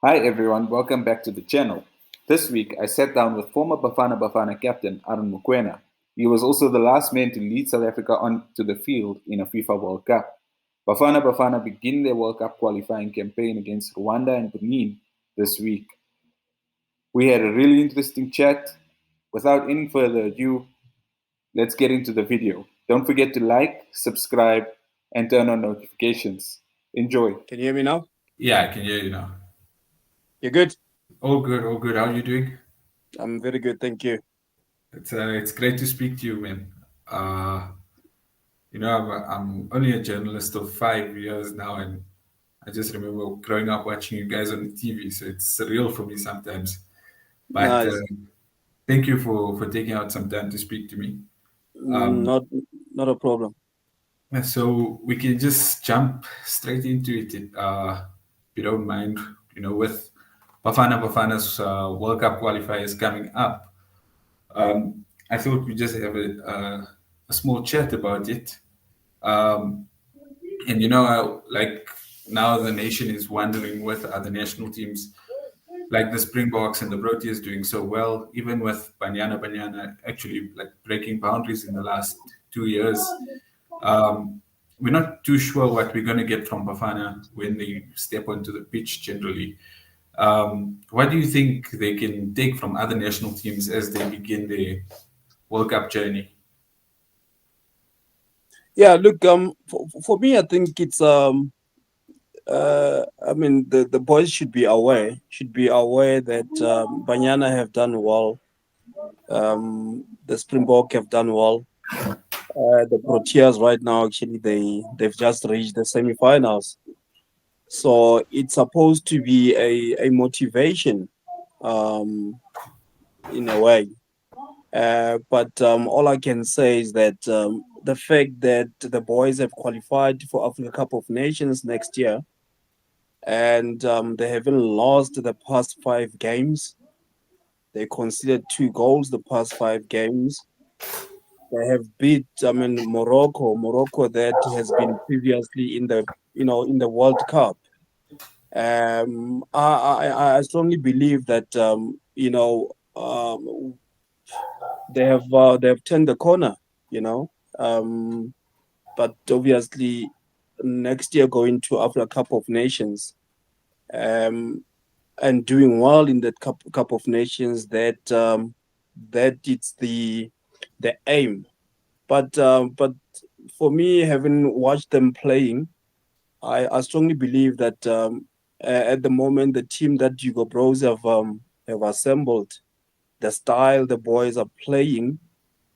Hi everyone, welcome back to the channel. This week I sat down with former Bafana Bafana captain MOKOENA. He was also the last man to lead South Africa onto the field in a FIFA World Cup. Bafana Bafana begin their World Cup qualifying campaign against Rwanda and Benin this week. We had a really interesting chat. Without any further ado, let's get into the video. Don't forget to like, subscribe, and turn on notifications. Enjoy. Can you hear me now? Yeah, I can hear you now. You're good? All good, all good. How are you doing? I'm very good, thank you. It's great to speak to you, man. I'm only a journalist of 5 years now, and I just remember growing up watching you guys on the TV, so it's surreal for me sometimes. But Nice. thank you for taking out some time to speak to me. Not a problem. So we can just jump straight into it, if you don't mind. With Bafana Bafana's World Cup qualifiers coming up. I thought we just have a small chat about it. Um, and like now the nation is wondering with other national teams, like the Springboks and the Proteas doing so well, even with Banyana actually like breaking boundaries in the last 2 years. Um, we're not too sure what we're going to get from Bafana when they step onto the pitch generally. What do you think they can take from other national teams as they begin their World Cup journey? Yeah, look, for me, I think it's I mean, the boys should be aware that Banyana have done well. The Springbok have done well. The Proteas right now, actually, they've just reached the semifinals. So it's supposed to be a motivation, um, in a way. But all I can say is that the fact that the boys have qualified for Africa Cup of Nations next year, and they haven't lost the past 5 games. They conceded 2 goals the past 5 games. They have beat, Morocco. Morocco that has been previously in the World Cup. I strongly believe that they have turned the corner. You know, but obviously next year going to Africa Cup of Nations, and doing well in that Cup of Nations. That it's the aim. But for me, having watched them playing, I strongly believe that at the moment the team that Hugo Bros have assembled, the style the boys are playing,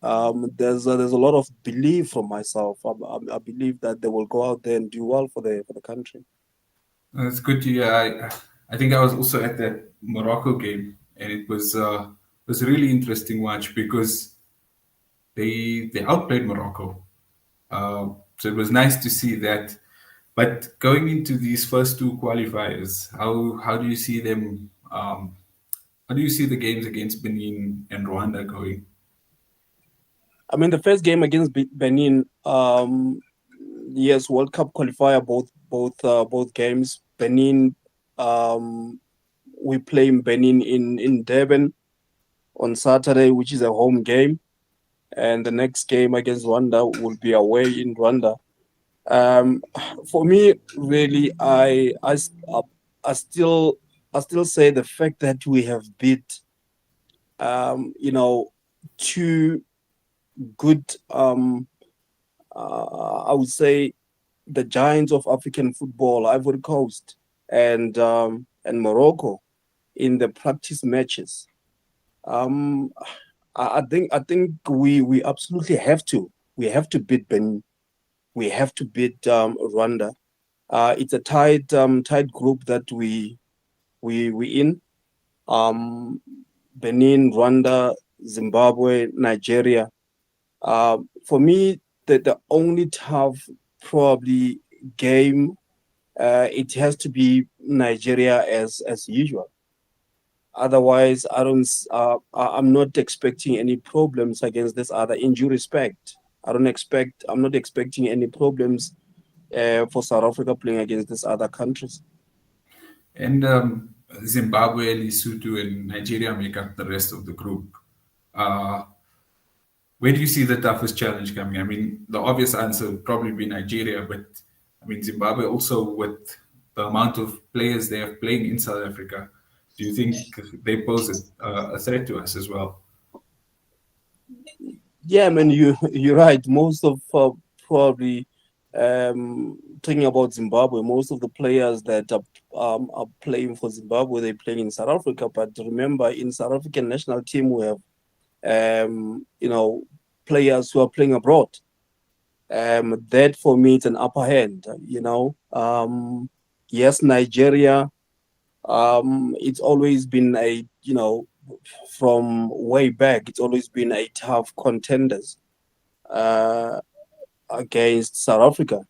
there's a lot of belief from myself. I believe that they will go out there and do well for the country. That's good to hear. I think I was also at that Morocco game, and it was a really interesting watch because they outplayed Morocco. So it was nice to see that. But going into these first two qualifiers, how do you see them? How do you see the games against Benin and Rwanda going? I mean, the first game against Benin, yes, World Cup qualifier, both games. Benin, um, we play in Benin in Durban on Saturday, which is a home game, and the next game against Rwanda will be away in Rwanda. Um, for me, really, I still say the fact that we have beat, you know, two good, I would say, the giants of African football, Ivory Coast and Morocco, in the practice matches. Um, I think we absolutely have to. We have to beat Benin. We have to beat Rwanda. It's a tight group that we in. Um, Benin, Rwanda, Zimbabwe, Nigeria. For me, the only tough probably game, it has to be Nigeria as usual. Otherwise, I'm not expecting any problems against this other. In due respect, I'm not expecting any problems for South Africa playing against these other countries. And Zimbabwe, Lesotho, and Nigeria make up the rest of the group. Uh, where do you see the toughest challenge coming? I mean, the obvious answer would probably be Nigeria, but I mean, Zimbabwe also, with the amount of players they have playing in South Africa, do you think they pose a threat to us as well? Yeah, I mean, you're right. Most of probably talking about Zimbabwe, most of the players that are playing for Zimbabwe, they're playing in South Africa. But remember, in South African national team, we have players who are playing abroad. That for me, it's an upper hand. Yes, Nigeria. It's always been from way back, it's always been a tough contenders uh, against South Africa.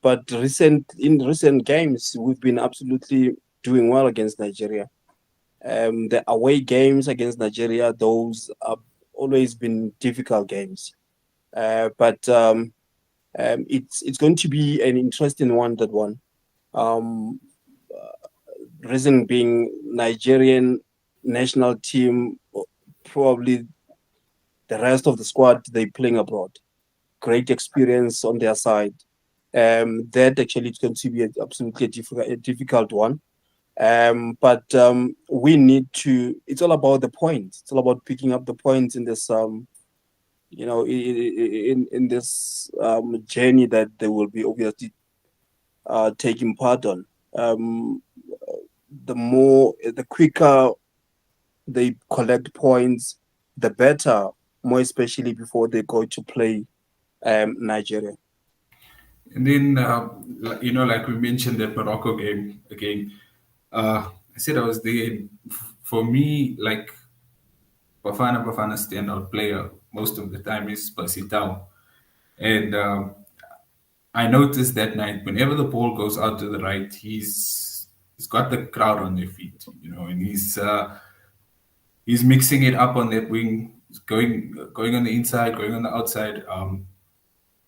But in recent games, we've been absolutely doing well against Nigeria. The away games against Nigeria, those have always been difficult games. But it's going to be an interesting one. That one. Um, Reason being, Nigerian national team, probably the rest of the squad, they playing abroad. Great experience on their side. That actually is going to be absolutely a difficult one. But we need to. It's all about the points. It's all about picking up the points in this in this journey that they will be obviously taking part on. Um, the quicker they collect points, the better. More especially before they go to play Nigeria. And then, like we mentioned that Morocco game again, I said I was there. For me, like Bafana Bafana standout player most of the time is Basitao. And I noticed that night, whenever the ball goes out to the right, he's got the crowd on their feet, and he's mixing it up on that wing, going on the inside, going on the outside,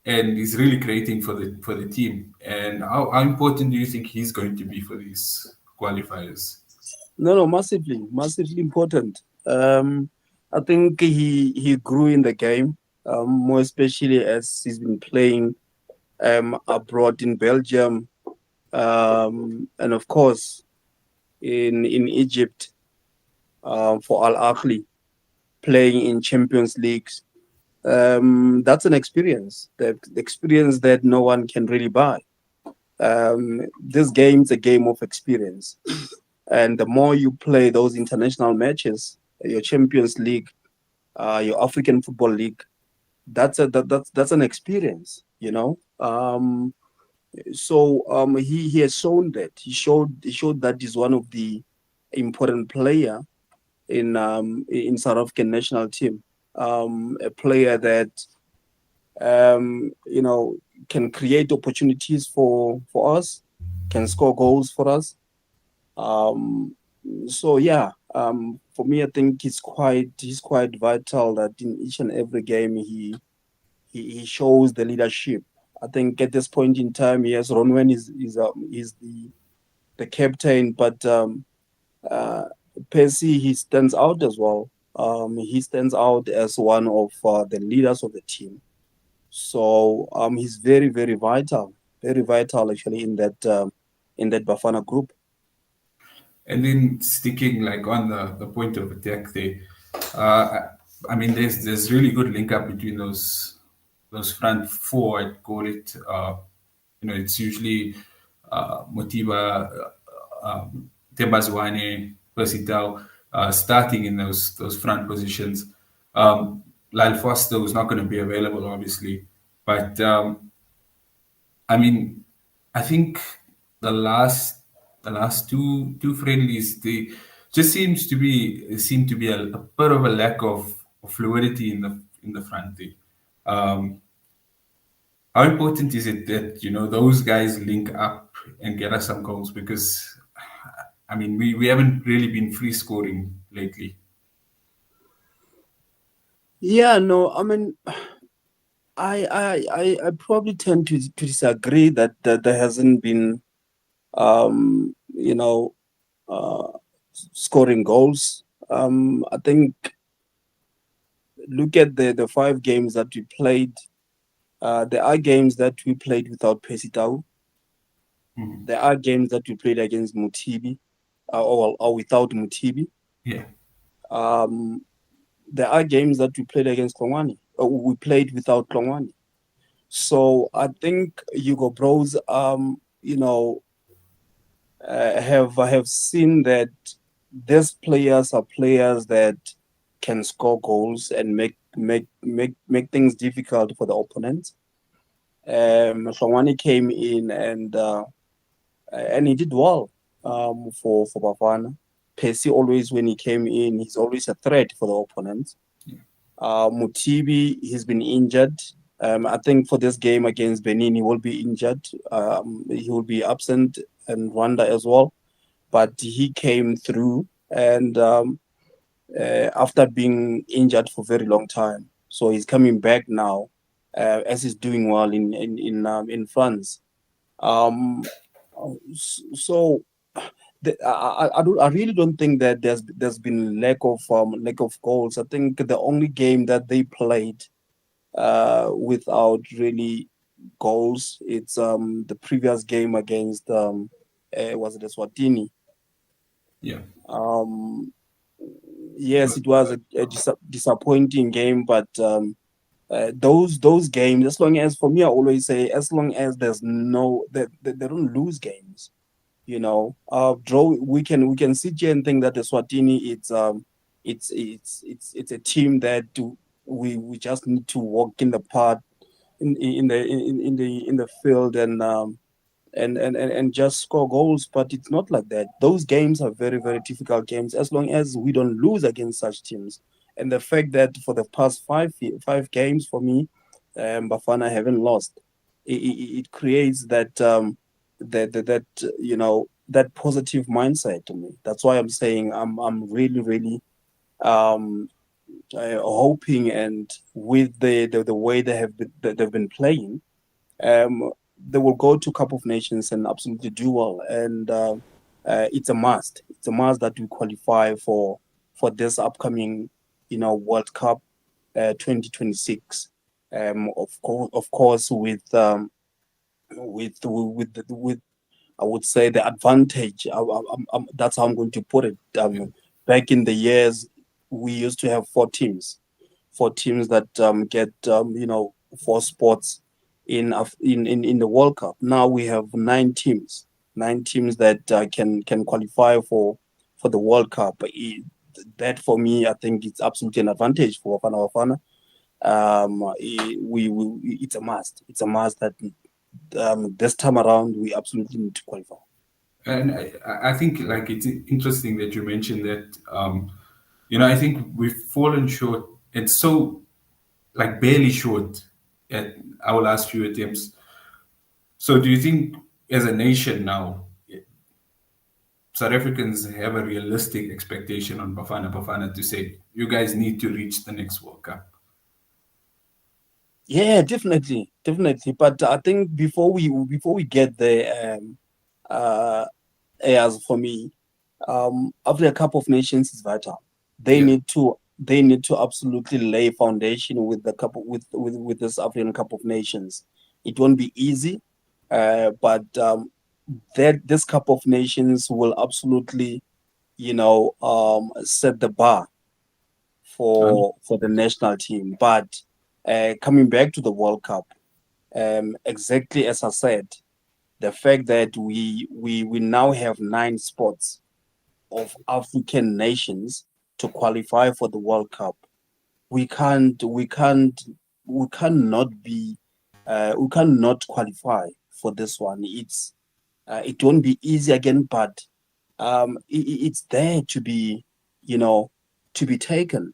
and he's really creating for the team. And how important do you think he's going to be for these qualifiers? No, massively, massively important. I think he grew in the game, more especially as he's been playing abroad in Belgium, and of course in Egypt for Al Ahly, playing in Champions Leagues. That's an experience, the experience that no one can really buy. This game's a game of experience, and the more you play those international matches, your Champions League, your African Football League, that's an experience, So he has shown that he showed that he's one of the important player in South African national team, a player that can create opportunities for us, can score goals for us. Um, so yeah, for me, I think he's quite vital that in each and every game he shows the leadership. I think at this point in time, yes, Ronwen is the captain, but uh, Percy, he stands out as well. He stands out as one of the leaders of the team. So he's very vital actually in that Bafana group. And then sticking like on the point of attack there, uh, I mean, there's really good link up between those front four. I'd call it. It's usually Motiba, Tembazwane, Persitao, starting in those front positions. Lyle Foster was not going to be available, obviously, but I mean, I think the last the last two friendlies, they just seem to be a bit of a lack of fluidity in the front there. Um, how important is it that those guys link up and get us some goals? Because I mean, we haven't really been free scoring lately. Yeah, no, I mean, I probably tend to disagree that there hasn't been, um, you know, uh, scoring goals. I think look at the 5 games that we played. There are games that we played without Pesitao. Mhm. There are games that we played against Mutibi, or without Mutibi. Yeah. Um, there are games that we played against Klongwani. We played without Klongwani. So I think Hugo Bros, have seen that these players are players that can score goals and make things difficult for the opponent. Hlongwane came in and he did well for Bafana. Percy always when he came in, he's always a threat for the opponent. Mutibi, he's been injured. I think for this game against Benin, he will be injured. He will be absent and Rwanda as well. But he came through and after being injured for a very long time, so he's coming back now, as he's doing well in France. Um, so I really don't think that there's been lack of goals. I think the only game that they played without really goals, it's the previous game against was it Eswatini? Yeah. Um, yes, it was a disappointing game, but those games, as long as for me, I always say, as long as there's no they don't lose games, draw. We can sit here and think that the Swatini, it's a team that we just need to walk in the path in the field and just score goals, but it's not like that. Those games are very, very difficult games as long as we don't lose against such teams. And the fact that for the past five games for me, Bafana haven't lost, it creates that that positive mindset to me. That's why I'm saying I'm really, really um, hoping, and with the way they've been playing, um, they will go to Cup of Nations and absolutely do well. And it's a must. It's a must that we qualify for this upcoming, World Cup 2026. Of course, with I would say the advantage. That's how I'm going to put it. Back in the years, we used to have 4 teams that get 4 spots in the World Cup. Now we have 9 teams that can qualify for the World Cup. That for me, I think it's absolutely an advantage for Bafana Bafana. It's a must. It's a must that this time around we absolutely need to qualify. And I think like it's interesting that you mentioned that. I think we've fallen short. It's so like barely short at our last few attempts. So do you think as a nation now, South Africans have a realistic expectation on Bafana Bafana to say, you guys need to reach the next World Cup? Yeah, definitely, definitely. But I think before we get there, uh, as for me, Africa Cup of Nations is vital. They Yeah. need to absolutely lay foundation with the cup with this African Cup of Nations. It won't be easy, but that this Cup of Nations will absolutely, set the bar for the national team. But coming back to the World Cup, exactly as I said, the fact that we now have 9 spots of African nations to qualify for the World Cup. We cannot we cannot qualify for this one. It won't be easy again, but it's there to be, to be taken.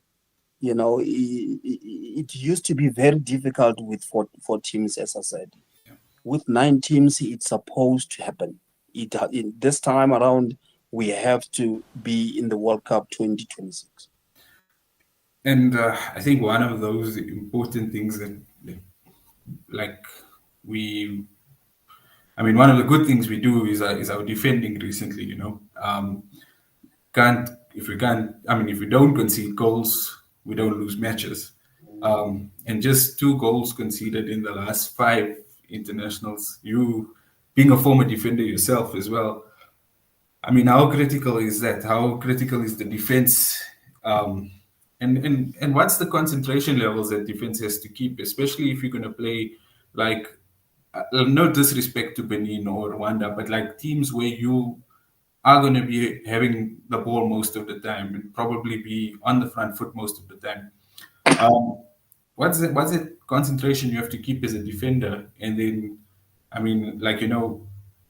It used to be very difficult with four teams, as I said. With 9 teams, it's supposed to happen. In this time around, we have to be in the World Cup 2026. And I think one of those important things that like we I mean, one of the good things we do is our defending recently. Can't if we can't. I mean, if we don't concede goals, we don't lose matches. And just 2 goals conceded in the last 5 internationals. You, being a former defender yourself as well, I mean, how critical is that? How critical is the defense? Um, and what's the concentration levels that defense has to keep, especially if you're going to play like no disrespect to Benin or Rwanda, but like teams where you are going to be having the ball most of the time and probably be on the front foot most of the time. Um, what's the concentration you have to keep as a defender, and then, I mean, like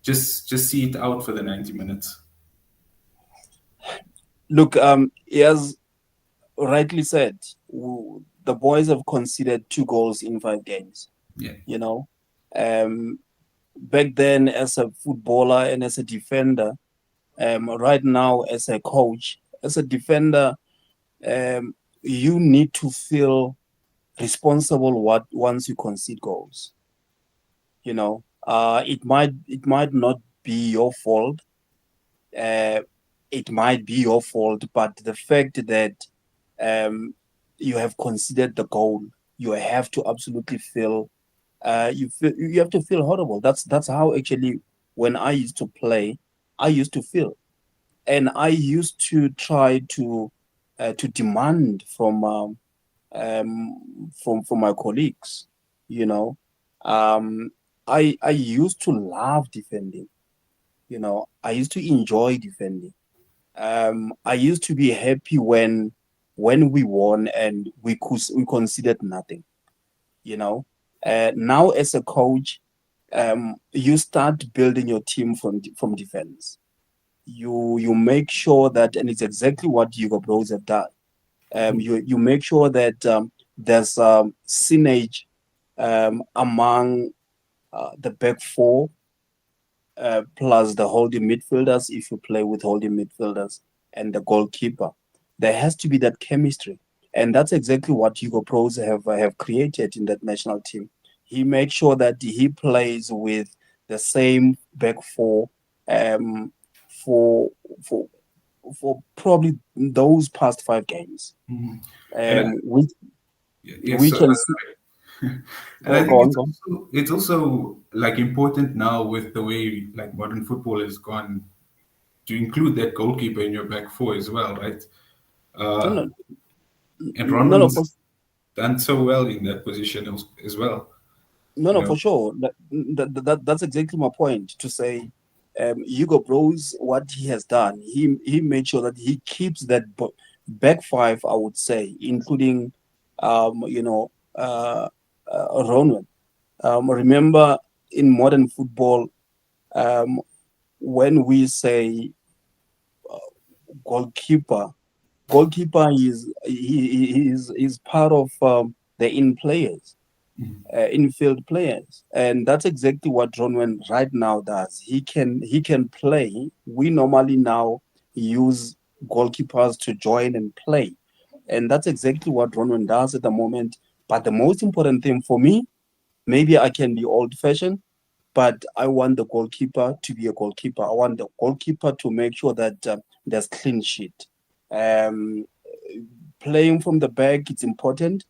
just see it out for the 90 minutes. Look, as rightly said, the boys have conceded 2 goals in 5 games. Yeah. You know, um, back then as a footballer and as a defender, right now as a coach, as a defender, you need to feel responsible what once you concede goals. It might not be your fault. Uh, it might be your fault, but the fact that um, you have conceded the goal, you have to absolutely you have to feel horrible. That's how actually when I used to play, I used to feel, and I used to try to demand from my colleagues. You know, um, I used to love defending. I used to enjoy defending. I used to be happy when we won and we considered nothing. You know, now as a coach, you start building your team from defense. You make sure that, and it's exactly what Hugo Bros have done. You make sure that there's synergy among the back four plus the holding midfielders, if you play with holding midfielders, and the goalkeeper. There has to be that chemistry. And that's exactly what Hugo Pros have created in that national team. He makes sure that he plays with the same back four um, for for for probably those past 5 games. Mhm. And Um, we yes, we can see, and I go think on, it's go on. also it's also like important now with the way like modern football has gone to include that goalkeeper in your back four as well, right? No, Uh, no, and no, no, Ronman's done so well in that position as well. No, You no, know, for sure. That's exactly my point to say. Hugo Bros, what he has done, he made sure that he keeps that back five, I would say, including, um, you know, uh, Ronwen. Remember, in modern football, um, when we say goalkeeper, goalkeeper is part of the in players, infield players, and that's exactly what Ronwen right now does. He can play. We normally now use goalkeepers to join and play, and that's exactly what Ronwen does at the moment. But the most important thing for me, maybe I can be old-fashioned, but I want the goalkeeper to be a goalkeeper. I want the goalkeeper to make sure that there's clean sheet. Um, Playing from the back, it's important.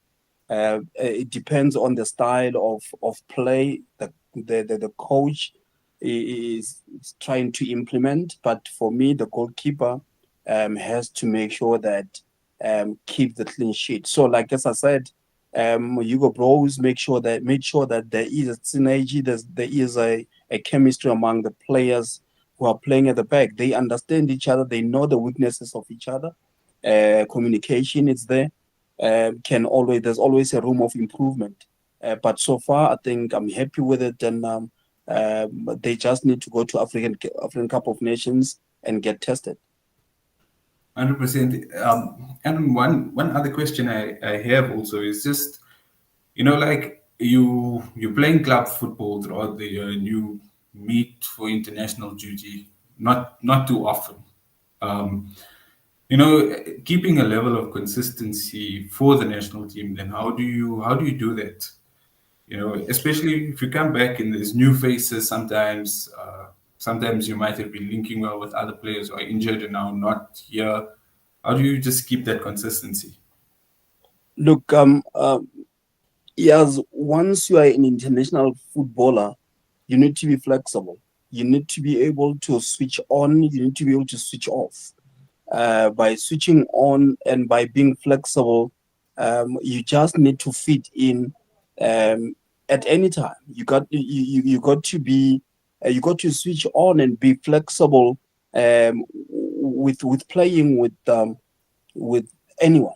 It depends on the style of play the coach is trying to implement. But for me, the goalkeeper has to make sure that keep the clean sheet. So, like as I said, Hugo Bros make sure that there is a synergy. There is a chemistry among the players who are playing at the back. They understand each other. They know the weaknesses of each other. Communication is there. Can always There's always a room of improvement. But so far, I think I'm happy with it, and they just need to go to African Cup of Nations and get tested. 100%. And one other question I have also is just, like you're playing club football throughout the year and you meet for international duty not too often. Um, Keeping a level of consistency for the national team, then how do you do that? Especially if you come back and there's new faces. Sometimes you might have been linking well with other players who are injured and now not here. How do you just keep that consistency? Look, yes, once you are an international footballer, you need to be flexible. You need to be able to switch on. You need to be able to switch off. By switching on and by being flexible, you just need to fit in um, at any time. You got to be you got to switch on and be flexible with playing with anyone.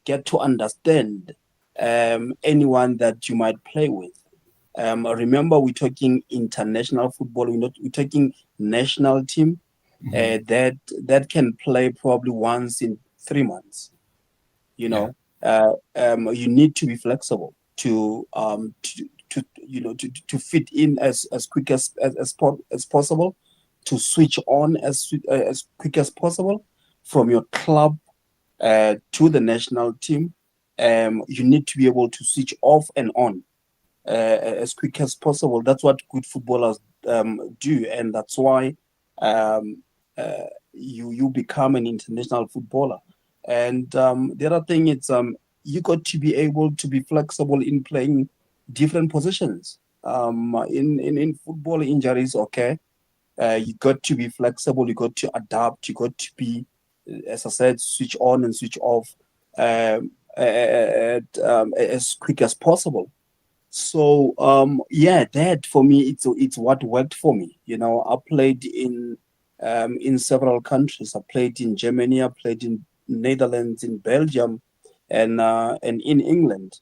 Get to understand anyone that you might play with. Remember, we're talking international football. We're talking national team Hmm. that can play probably once in 3 months. You Yeah. know, you need to be flexible to fit in as quick as possible, to switch on as quick as possible from your club to the national team. You need to be able to switch off and on as quick as possible. That's what good footballers do, and that's why um, you become an international footballer. And the other thing is you got to be able to be flexible in playing different positions. In football, injuries, okay, you got to be flexible. You got to adapt. You got to be, as I said, switch on and switch off as quick as possible. So yeah, that for me it's what worked for me. I played in several countries. I played in Germany, I played in Netherlands, in Belgium, and in England.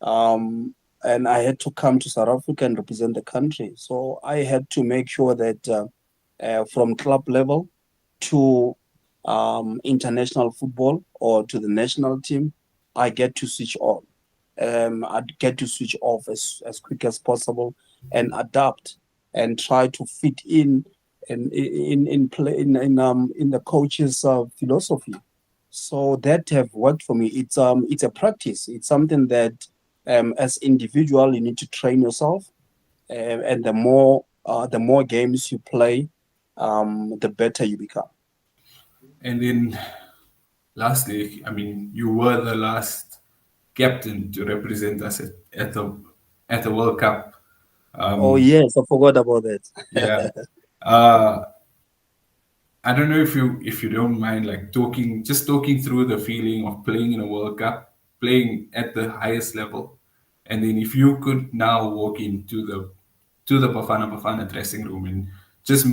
Um, and I had to come to South Africa and represent the country. So I had to make sure that from club level to international football or to the national team, I get to switch on. I'd get to switch off as quick as possible and adapt and try to fit in the coach's philosophy. So that have worked for me. It's a practice. It's something that as individual you need to train yourself, and the more games you play, the better you become. And then lastly, I mean, you were the last captain to represent us at the World Cup. Oh Um, yes, I forgot about yeah. that. Uh, I don't know if you don't mind, like talking through the feeling of playing in a World Cup, playing at the highest level, and then if you could now walk into the Bafana Bafana dressing room and just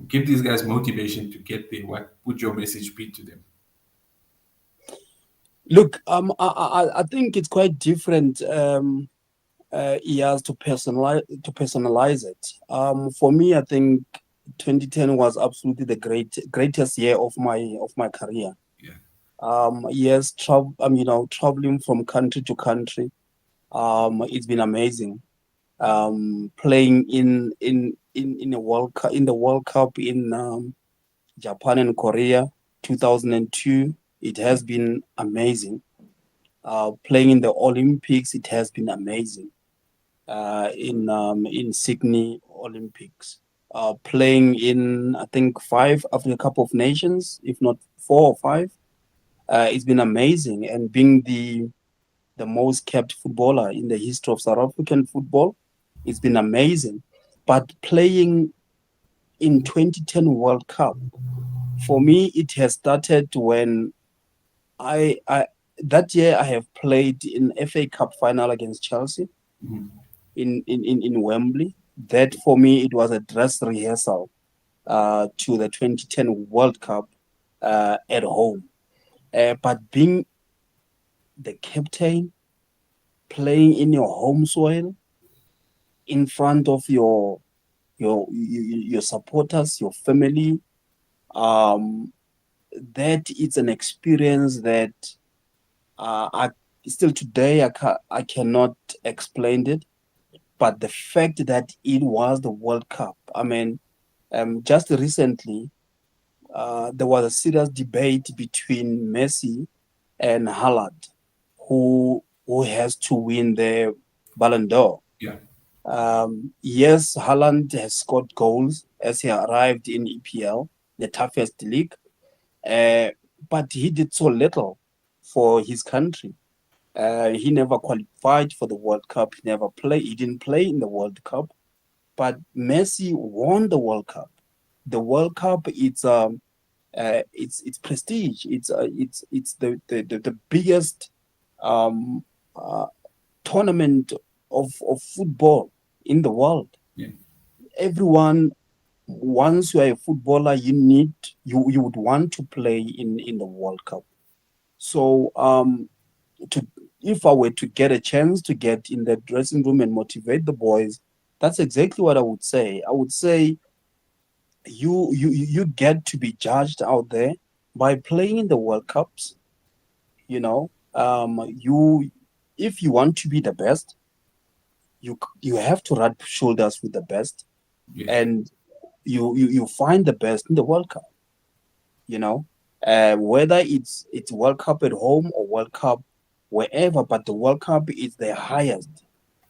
give these guys motivation to get there, what would your message be to them? Look, I think it's quite different. He has to personalize it. For me, I think 2010 was absolutely the greatest year of my career. Yeah. Yes, traveling from country to country. It's been amazing. Playing in a in the World Cup in Japan and Korea, 2002. It has been amazing. Playing in the Olympics, it has been amazing. In Sydney Olympics, playing in I think 5 Africa Cup of Nations, if not 4 or 5. It's been amazing, and being the most kept footballer in the history of South African football, it's been amazing. But playing in 2010 World Cup, for me, it has started when I that year I have played in FA Cup final against Chelsea Mhm. in Wembley. That for me it was a dress rehearsal to the 2010 World Cup at home. But being the captain, playing in your home soil, in front of your supporters, your family, um, that is an experience that I still today I cannot explain it. But the fact that it was the World Cup, I mean, just recently, there was a serious debate between Messi and Haaland, who has to win Ballon d'Or. Yeah. Yes, Haaland has scored goals as he arrived in EPL, the toughest league, but he did so little for his country. He never qualified for the World Cup. He didn't play in the World Cup. But Messi won the World Cup. The World Cup, it's prestige. It's the biggest um, uh, tournament of football in the world. Yeah. Everyone, once you are a footballer, you would want to play in the World Cup. So to if I were to get a chance to get in the dressing room and motivate the boys, that's exactly what I would say. I would say you get to be judged out there by playing in the World Cups. You know, you if you want to be the best, you have to rub shoulders with the best, Yeah. and you find the best in the World Cup. You know, whether it's World Cup at home or World Cup wherever, but the World Cup is the highest.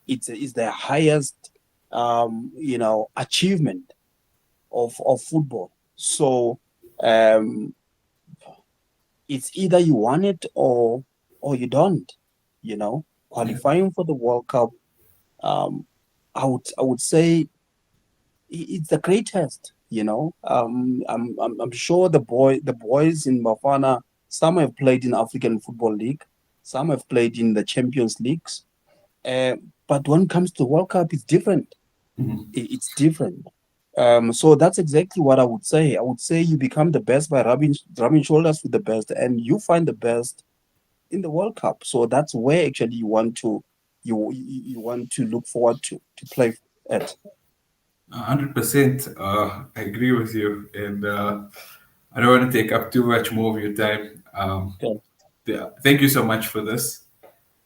It's the highest achievement of football. So um, it's either you want it or you don't. You know, Yeah. qualifying for the World Cup, um, I would say it's the greatest. You know, I'm sure the boys in Bafana, some have played in African Football League, some have played in the Champions Leagues. Uh, but when it comes to World Cup, it's different. Mhm. It's different. So that's exactly what I would say. I would say you become the best by rubbing shoulders with the best, and you find the best in the World Cup. So that's where actually you want to look forward to play at. 100%. I agree with you, and I don't want to take up too much more of your time. Yeah. Yeah, thank you so much for this.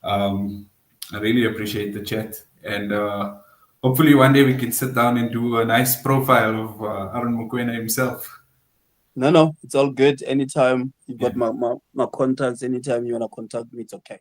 Um, I really appreciate the chat, and hopefully one day we can sit down and do a nice profile of Aaron Mokoena himself. No, it's all good. Anytime you've Yeah. got my contacts, anytime you want to contact me, it's okay.